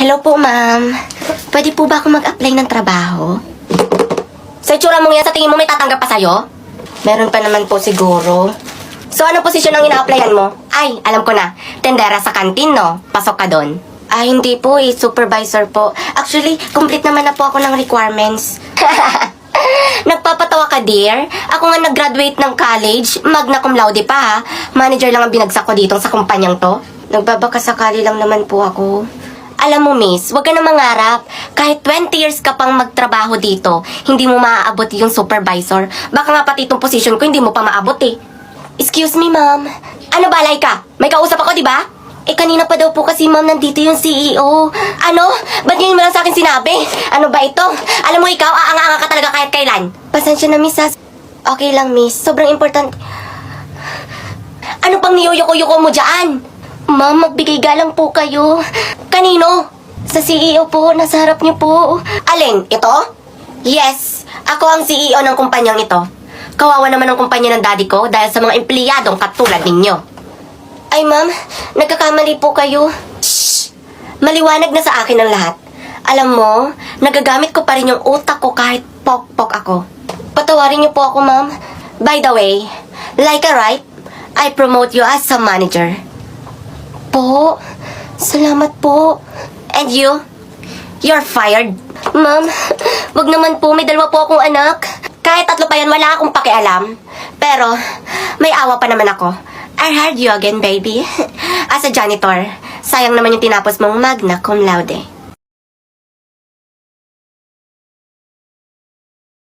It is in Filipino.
Hello po, ma'am. Pwede po ba ako mag-apply ng trabaho? Sa itsura mong yan, sa tingin mo may tatanggap pa sa'yo? Meron pa naman po siguro. So, anong posisyon ang ina-applyan mo? Ay, alam ko na. Tendera sa kantin, no? Pasok ka doon. Ah, hindi po eh. Supervisor po. Actually, complete naman na po ako ng requirements. Nagpapatawa ka, dear? Ako nga nag-graduate ng college. Magna cum laude pa, ha? Manager lang ang binagsak ko dito sa kumpanyang to. Nagbabakasakali lang naman po ako. Alam mo, miss, huwag ka na mangarap. Kahit 20 years ka pang magtrabaho dito, hindi mo maaabot yung supervisor. Baka nga pati itong position ko, hindi mo pa maabot eh. Excuse me, ma'am. Ano ba, Laika? May kausap ako, di ba? Eh, kanina pa daw po kasi, ma'am, nandito yung CEO. Ano? Ba't ngayon mo lang sa akin sinabi? Ano ba ito? Alam mo, ikaw, aanga-anga ka talaga kahit kailan. Pasensya na, miss, ha? Okay lang, miss. Sobrang important. Ano pang niyuyuko-yuko mo dyan? Ma'am, magbigay galang po kayo. Kanino? Sa CEO po, nasa harap niyo po. Alin? Ito? Yes, ako ang CEO ng kumpanyang ito. Kawawa naman ang kumpanya ng daddy ko dahil sa mga empleyadong katulad ninyo. Ay ma'am, nagkakamali po kayo. Shh! Maliwanag na sa akin ang lahat. Alam mo, nagagamit ko pa rin yung utak ko kahit pok-pok ako. Patawarin niyo po ako, ma'am. By the way, Laika, right? I promote you as a manager. Po, salamat po. And you? You're fired. Ma'am, wag naman po, may dalawa po akong anak. Kahit 3 pa yan, wala akong pakialam. Pero, may awa pa naman ako. I heard you again, baby. As a janitor, sayang naman yung tinapos mong magna cum laude.